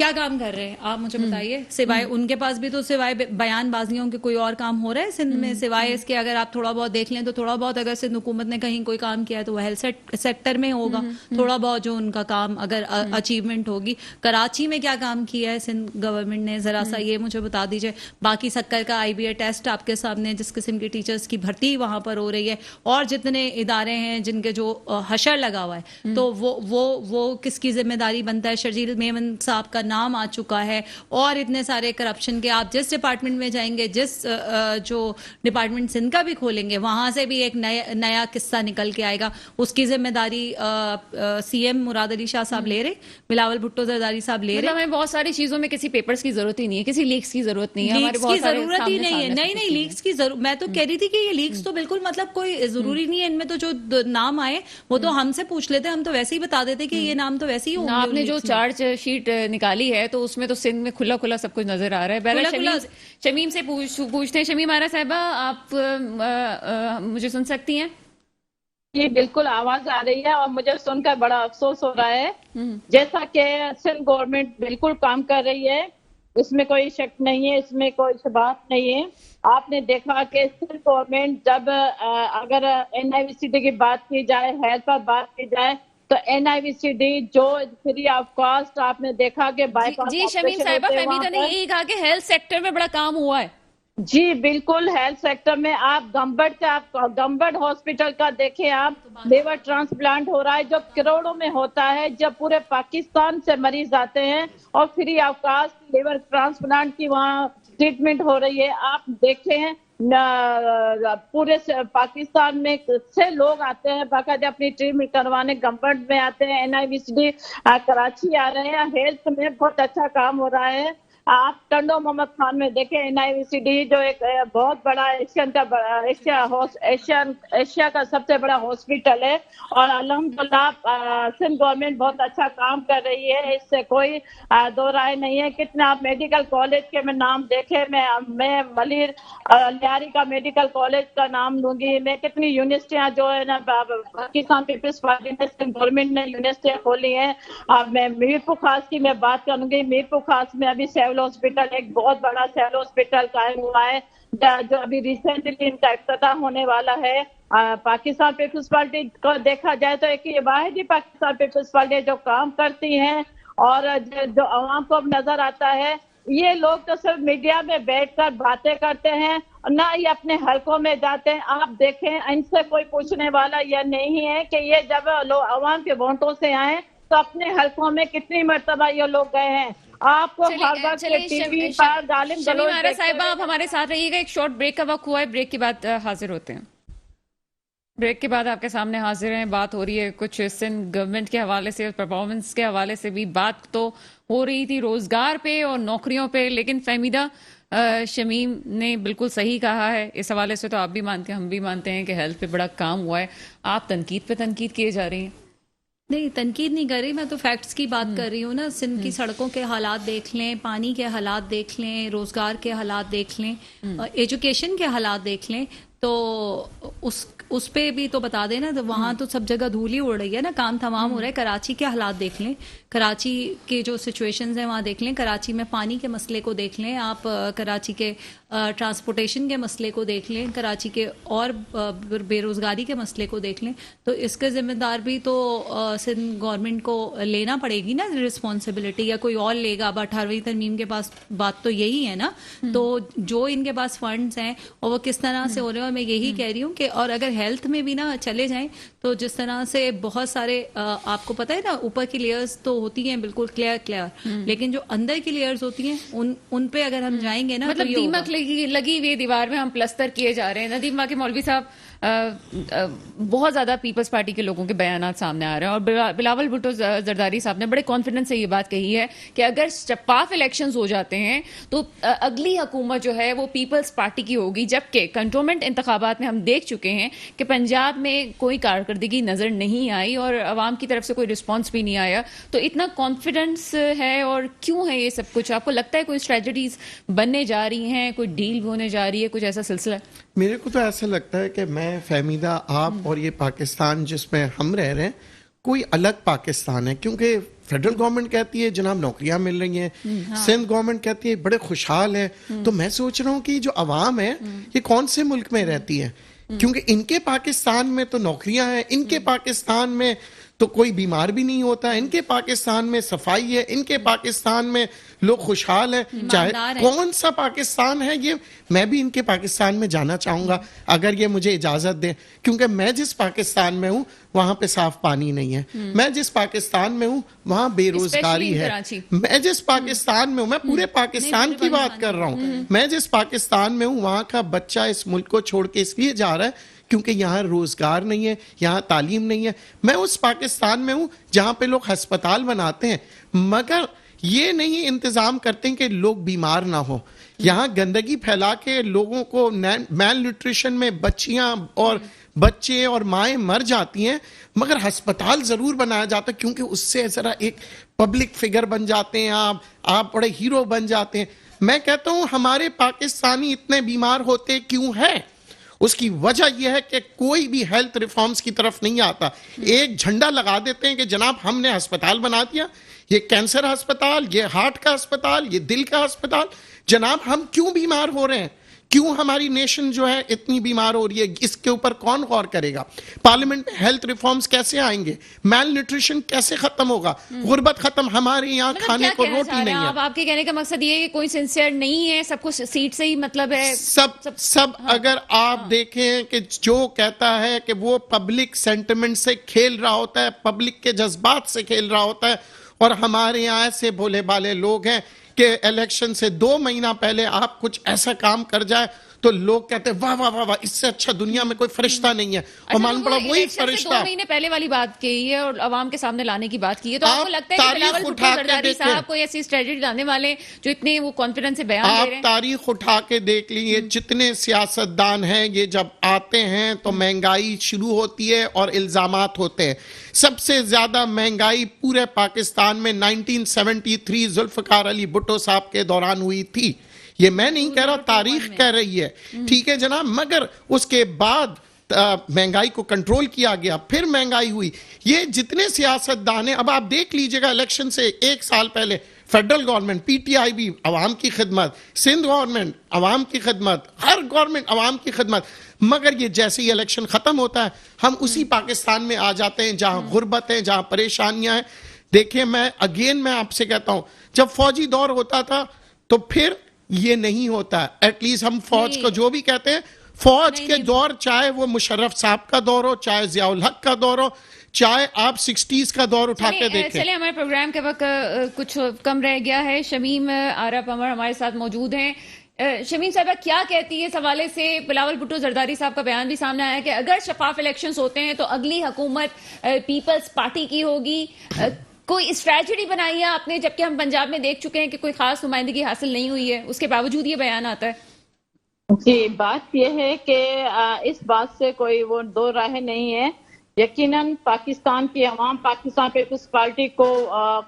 کیا کام کر رہے ہیں آپ مجھے بتائیے, سوائے ان کے پاس بھی تو سوائے بیان بازیوں کے کوئی اور کام ہو رہا ہے سندھ میں, سوائے اس کے اگر آپ تھوڑا بہت دیکھ لیں تو تھوڑا بہت اگر سندھ حکومت نے کہیں کوئی کام کیا ہے تو وہ ہیلتھ سیکٹر میں ہوگا, تھوڑا بہت جو ان کا کام اگر اچیومنٹ ہوگی. کراچی میں کیا کام کیا ہے سندھ گورنمنٹ نے, ذرا سا یہ مجھے بتا دیجیے. باقی سکر کا IBA ٹیسٹ آپ کے سامنے, جس قسم کی ٹیچرز کی بھرتی وہاں پر ہو رہی ہے, اور جتنے ادارے ہیں جن کے جو حشر لگا ہوا ہے, تو وہ کس کی ذمہ داری بنتا ہے. شرجیل میمن صاحب کا نام آ چکا ہے, اور اتنے سارے کرپشن کے, آپ جس ڈپارٹمنٹ میں جائیں گے, جس جو ڈپارٹمنٹ سندھ کا بھی کھولیں گے, وہاں سے بھی ایک نیا قصہ نکل کے آئے گا. اس کی ذمہ داری CM مراد علی شاہ صاحب لے رہے, بلاول بھٹو زرداری صاحب لے رہے. ہمیں بہت ساری چیزوں میں کسی پیپرز کی ضرورت ہی نہیں ہے, کسی لیکس کی ضرورت نہیں ہے, لیکس کی ضرورت ہی نہیں ہے. نہیں لیکس کی ضرورت, میں تو کہہ رہی تھی کہ یہ لیکس تو بالکل مطلب کوئی ضروری نہیں ہے. ان میں تو جو نام آئے وہ تو ہم سے پوچھ لیتے, ہم تو ویسے ہی بتا دیتے کہ یہ نام تو ویسے ہی ہوں گے. آپ نے جو چارج شیٹ نکالی ہے تو اس میں تو سندھ میں کھلا کھلا سب کچھ نظر آ رہا ہے. بہرحال شمیم سے پوچھتے ہیں. شمیم آرا صاحبہ, آپ مجھے سن سکتی ہیں؟ جی بالکل آواز آ رہی ہے, اور مجھے سن کر بڑا افسوس ہو رہا ہے. جیسا کہ سندھ گورنمنٹ بالکل کام کر رہی ہے, اس میں کوئی شک نہیں ہے, اس میں کوئی بات نہیں ہے. آپ نے دیکھا کہ سندھ گورنمنٹ جب اگر NIVCD کی بات کی جائے, ہیلتھ پر بات کی جائے, تو NIVCD جو فری آف کاسٹ آپ نے دیکھا کہ بائی پاس. جی شمیم صاحبہ, فہمیدہ نے یہی کہا کہ ہیلتھ سیکٹر میں بڑا کام ہوا ہے. جی بالکل, ہیلتھ سیکٹر میں آپ گمبٹ ہاسپٹل کا دیکھیں, آپ لیور ٹرانسپلانٹ ہو رہا ہے جو کروڑوں میں ہوتا ہے, جب پورے پاکستان سے مریض آتے ہیں اور free of cost liver transplant کی وہاں ٹریٹمنٹ ہو رہی ہے. آپ دیکھیں پورے پاکستان میں سے لوگ آتے ہیں باقاعدہ اپنی ٹریٹمنٹ کروانے, گمبٹ میں آتے ہیں, NIVCD کراچی آ رہے ہیں. ہیلتھ میں بہت اچھا کام ہو رہا ہے. آپ ٹنڈو محمد خان میں دیکھیں, NIVCD جو ایک بہت بڑا ایشیا کا سب سے بڑا ہاسپٹل ہے, اور الحمدللہ سندھ گورنمنٹ بہت اچھا کام کر رہی ہے, اس سے کوئی دو رائے نہیں ہے. کتنے آپ میڈیکل کالج کے میں نام دیکھے, میں ملیر لیاری کا میڈیکل کالج کا نام لوں گی, میں کتنی یونیورسٹیاں جو ہے نا پاکستان پیپلز پارٹی نے سندھ گورنمنٹ نے یونیورسٹیاں کھولی ہیں. میں میرپور خاص کی میں بات کروں گی. میرپور خاص میں ابھی سیول ہاسپٹل, ایک بہت بڑا سیول ہاسپٹل قائم ہوا ہے, جو ابھی ریسنٹلی ان کا افتتاح ہونے والا ہے. پاکستان پیپلز پارٹی کو دیکھا جائے تو ایک یہ واحد ہی پاکستان پیپلز پارٹی جو کام کرتی ہیں اور جو عوام کو نظر آتا ہے. یہ لوگ تو صرف میڈیا میں بیٹھ کر باتیں کرتے ہیں, نہ یہ اپنے حلقوں میں جاتے ہیں. آپ دیکھیں ان سے کوئی پوچھنے والا یہ نہیں ہے کہ یہ جب لوگ عوام کے ووٹوں سے آئیں تو اپنے حلقوں میں کتنی مرتبہ یہ لوگ گئے ہیں. آپ کو ہر وقت ٹی وی پر غالب شمیم آرا صاحبہ, آپ ہمارے ساتھ رہیے گا. ایک شارٹ بریک کا وقت ہوا ہے, بریک کے بعد حاضر ہوتے ہیں. بریک کے بعد آپ کے سامنے حاضر ہیں. بات ہو رہی ہے کچھ سندھ گورنمنٹ کے حوالے سے, پرفارمنس کے حوالے سے بھی بات تو ہو رہی تھی, روزگار پہ اور نوکریوں پہ. لیکن فہمیدہ, شمیم نے بالکل صحیح کہا ہے. اس حوالے سے تو آپ بھی مانتے ہیں, ہم بھی مانتے ہیں کہ ہیلتھ پہ بڑا کام ہوا ہے. آپ تنقید پہ تنقید کیے جا رہی ہیں. نہیں, تنقید نہیں کر رہی, میں تو فیکٹس کی بات کر رہی ہوں نا. سندھ کی سڑکوں کے حالات دیکھ لیں, پانی کے حالات دیکھ لیں, روزگار کے حالات دیکھ لیں, ایجوکیشن کے حالات دیکھ لیں, تو اس پہ بھی تو بتا دیں نا. تو وہاں تو سب جگہ دھول ہی اڑ رہی ہے نا, کام تمام ہو رہا ہے. کراچی کے حالات دیکھ لیں, کراچی کے جو سچویشنز ہیں وہاں دیکھ لیں. کراچی میں پانی کے مسئلے کو دیکھ لیں آپ, کراچی کے ٹرانسپورٹیشن کے مسئلے کو دیکھ لیں, کراچی کے اور بے روزگاری کے مسئلے کو دیکھ لیں. تو اس کے ذمہ دار بھی تو سندھ گورنمنٹ کو لینا پڑے گی نا رسپانسبلٹی, یا کوئی اور لے گا. اب 18ویں ترمیم کے پاس بات تو یہی ہے نا. تو جو ان کے پاس فنڈز ہیں اور وہ کس طرح سے ہو رہے ہیں, اور میں یہی کہہ رہی ہوں کہ اور اگر ہیلتھ میں بھی نا چلے جائیں تو جس طرح سے بہت سارے آپ کو پتہ ہے نا, اوپر کی لیئرز تو ہوتی ہیں بالکل کلیئر, لیکن جو اندر کی لیئرز ہوتی ہیں ان پہ اگر ہم جائیں گے نا, مطلب دیمک لگی ہوئی دیوار میں ہم پلستر کیے جا رہے ہیں. ندیم واقعی مولوی صاحب, بہت زیادہ پیپلز پارٹی کے لوگوں کے بیانات سامنے آ رہے ہیں, اور بلاول بھٹو زرداری صاحب نے بڑے کانفیڈنس سے یہ بات کہی ہے کہ اگر شفاف الیکشنز ہو جاتے ہیں تو اگلی حکومت جو ہے وہ پیپلز پارٹی کی ہوگی. جبکہ کنٹونمنٹ انتخابات میں ہم دیکھ چکے ہیں کہ پنجاب میں کوئی کارکردگی نظر نہیں آئی اور عوام کی طرف سے کوئی رسپانس بھی نہیں آیا. تو اتنا کانفیڈنس ہے, اور کیوں ہے یہ سب کچھ؟ آپ کو لگتا ہے کوئی اسٹریٹجیز بننے جا رہی ہیں, کوئی ڈیل ہونے جا رہی ہے, کچھ ایسا سلسلہ؟ میرے کو تو ایسا لگتا ہے کہ میں فہمیدہ, آپ اور یہ پاکستان جس میں ہم رہ رہے ہیں, کوئی الگ پاکستان ہے، کیونکہ فیڈرل گورنمنٹ کہتی ہے جناب نوکریاں مل رہی ہیں، سندھ گورنمنٹ کہتی ہے بڑے خوشحال ہے. تو میں سوچ رہا ہوں کہ جو عوام ہے یہ کون سے ملک میں رہتی ہے، کیونکہ ان کے پاکستان میں تو نوکریاں ہیں، ان کے پاکستان میں تو کوئی بیمار بھی نہیں ہوتا، ان کے پاکستان میں صفائی ہے، ان کے پاکستان میں لوگ خوشحال ہیں. چاہے کون سا پاکستان ہے یہ، میں بھی ان کے پاکستان میں جانا چاہوں گا اگر یہ مجھے اجازت دیں، کیونکہ میں جس پاکستان میں ہوں وہاں پہ صاف پانی نہیں ہے، میں جس پاکستان میں ہوں وہاں بے روزگاری ہے، میں جس پاکستان میں ہوں، میں پورے پاکستان کی بات کر رہا ہوں، میں جس پاکستان میں ہوں وہاں کا بچہ اس ملک کو چھوڑ کے اس لیے جا رہا ہے کیونکہ یہاں روزگار نہیں ہے، یہاں تعلیم نہیں ہے. میں اس پاکستان میں ہوں جہاں پہ لوگ ہسپتال بناتے ہیں مگر یہ نہیں انتظام کرتے ہیں کہ لوگ بیمار نہ ہو. یہاں گندگی پھیلا کے لوگوں کو میل نیوٹریشن میں بچیاں اور بچے اور مائیں مر جاتی ہیں، مگر ہسپتال ضرور بنایا جاتا ہے کیونکہ اس سے ذرا ایک پبلک فگر بن جاتے ہیں، آپ بڑے ہیرو بن جاتے ہیں. میں کہتا ہوں ہمارے پاکستانی اتنے بیمار ہوتے کیوں ہیں؟ اس کی وجہ یہ ہے کہ کوئی بھی ہیلتھ ریفارمز کی طرف نہیں آتا. ایک جھنڈا لگا دیتے ہیں کہ جناب ہم نے ہسپتال بنا دیا، یہ کینسر ہسپتال، یہ ہارٹ کا ہسپتال، یہ دل کا ہسپتال. جناب ہم کیوں بیمار ہو رہے ہیں؟ کیوں ہماری نیشن جو ہے اتنی بیمار ہو رہی ہے؟ اس کے اوپر کون غور کرے گا؟ پارلیمنٹ میں ہیلتھ ریفارمز کیسے آئیں گے؟ میل نیوٹریشن کیسے ختم ہوگا؟ غربت ختم؟ ہمارے یہاں کھانے کو روٹی نہیں ہے. آپ کے کہنے کا مقصد یہ ہے کہ کوئی سنسیئر نہیں ہے، سب کچھ سیٹ سے ہی مطلب ہے. سب اگر آپ دیکھیں کہ جو کہتا ہے کہ وہ پبلک سینٹیمنٹ سے کھیل رہا ہوتا ہے، پبلک کے جذبات سے کھیل رہا ہوتا ہے، اور ہمارے یہاں ایسے بھولے بھالے لوگ ہیں کہ الیکشن سے 2 مہینہ پہلے آپ کچھ ایسا کام کر جائے تو لوگ کہتے ہیں واہ واہ واہ واہ، اس سے اچھا دنیا میں کوئی فرشتہ نہیں ہے. اور معلوم پڑا وہی فرشتہ 2 مہینے پہلے والی بات کی ہے اور عوام کے سامنے لانے کی بات کی ہے. تو آپ کو لگتا ہے کہ بلاول بھٹو زرداری صاحب کوئی ایسی اسٹریٹجی لانے والے جو اتنے وہ کانفیڈنس سے بیان دے رہے ہیں؟ آپ تاریخ اٹھا کے دیکھ لیجیے، جتنے سیاستدان ہیں یہ جب آتے ہیں تو مہنگائی شروع ہوتی ہے اور الزامات ہوتے ہیں. سب سے زیادہ مہنگائی پورے پاکستان میں 1973 ذوالفقار علی بھٹو صاحب کے دوران ہوئی تھی. یہ میں نہیں کہہ رہا، تاریخ کہہ رہی ہے، ٹھیک ہے جناب. مگر اس کے بعد مہنگائی کو کنٹرول کیا گیا، پھر مہنگائی ہوئی. یہ جتنے سیاستدان ہیں، اب آپ دیکھ لیجئے گا الیکشن سے 1 سال پہلے federal government, P T I بھی عوام کی خدمت، سندھ گورنمنٹ عوام کی خدمت، ہر گورنمنٹ عوام کی خدمت. مگر یہ جیسے ہی الیکشن ختم ہوتا ہے ہم اسی پاکستان میں آ جاتے ہیں جہاں غربت ہے، جہاں پریشانیاں ہیں. دیکھیں میں آپ سے کہتا ہوں، جب فوجی دور ہوتا تھا تو پھر یہ نہیں ہوتا. ایٹ لیسٹ ہم فوج کو جو بھی کہتے ہیں، فوج کے دور، چاہے وہ مشرف صاحب کا دور ہو، چاہے ضیاء الحق کا دور ہو، چاہے آپ 60s کا دور اٹھا کے دیکھیں. چلیں ہمارے پروگرام کے وقت کچھ کم رہ گیا ہے. شمیم آرا پمر ہمارے ساتھ موجود ہیں. شمیم صاحبہ کیا کہتی ہے اس حوالے سے؟ بلاول بھٹو زرداری صاحب کا بیان بھی سامنے آیا کہ اگر شفاف الیکشنز ہوتے ہیں تو اگلی حکومت پیپلز پارٹی کی ہوگی. کوئی اسٹریٹجی بنائی ہے آپ نے؟ جبکہ ہم پنجاب میں دیکھ چکے ہیں کہ کوئی خاص نمائندگی حاصل نہیں ہوئی ہے، اس کے باوجود یہ بیان آتا ہے. جی، بات یہ ہے کہ اس بات سے کوئی وہ دو راہ نہیں ہے. یقیناً پاکستان کی عوام پاکستان پیپلز پارٹی کو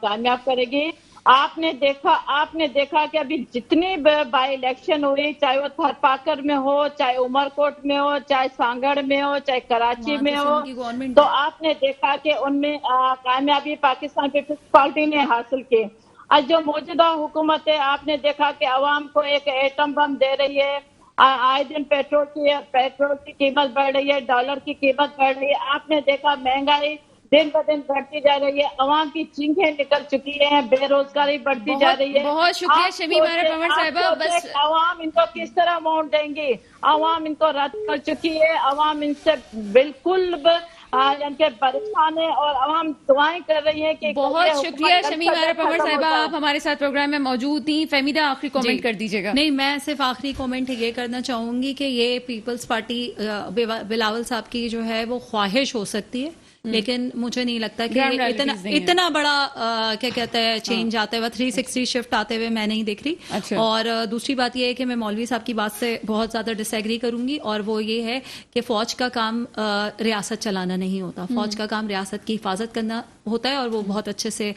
کامیاب کرے گی. آپ نے دیکھا کہ ابھی جتنی بائی الیکشن ہوئی، چاہے وہ تھرپاکر میں ہو، چاہے عمر کوٹ میں ہو، چاہے سانگڑ میں ہو، چاہے کراچی میں ہو، تو آپ نے دیکھا کہ ان میں کامیابی پاکستان پیپلز پارٹی نے حاصل کی. آج جو موجودہ حکومت ہے، آپ نے دیکھا کہ عوام کو ایک ایٹم بم دے رہی ہے. آئے دن پیٹرول کی قیمت بڑھ رہی ہے، ڈالر کی قیمت بڑھ رہی ہے. آپ نے دیکھا مہنگائی دن ب دن بڑھتی جا رہی ہے، عوام کی چینخیں نکل چکی ہیں، بے روزگاری بڑھتی جا رہی ہے. بہت شکریہ شمیم آرا پمر صاحبہ. بس عوام ان کو کس طرح ووٹ دیں گی؟ عوام ان کو رد کر چکی ہے، عوام ان سے بالکل ان کے پریشان ہے اور عوام دعائیں کر رہی ہیں کہ بہت شکریہ شمیم آرا پمر صاحبہ، آپ ہمارے ساتھ پروگرام میں موجود تھیں. فہمیدہ آخری کامنٹ کر دیجیے گا. نہیں، میں صرف آخری کامنٹ یہ کرنا چاہوں گی کہ یہ پیپلز پارٹی بلاول صاحب کی جو ہے وہ خواہش ہو سکتی ہے، لیکن مجھے نہیں لگتا کہ اتنا بڑا کیا کہتے ہیں چینج آتے ہوئے 360 شفٹ آتے ہوئے میں نہیں دیکھ رہی. اور دوسری بات یہ ہے کہ میں مولوی صاحب کی بات سے بہت زیادہ ڈس ایگری کروں گی، اور وہ یہ ہے کہ فوج کا کام ریاست چلانا نہیں ہوتا. فوج کا کام ریاست کی حفاظت کرنا ہوتا ہے اور وہ بہت اچھے سے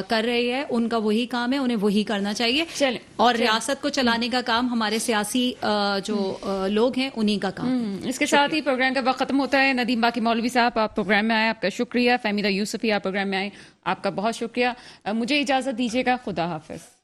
کر رہی ہے. ان کا وہی کام ہے, انہیں وہی کرنا چاہیے. چلیں اور ریاست کو چلانے کا کام ہمارے سیاسی جو لوگ ہیں انہی کا کام. اس کے ساتھ ہی پروگرام کا وقت ختم ہوتا ہے. ندیم باقی مولوی صاحب آپ پروگرام میں آئے, آپ کا شکریہ. فہمیدہ یوسفی آپ پروگرام میں آئے, آپ کا بہت شکریہ. مجھے اجازت دیجیے گا. خدا حافظ.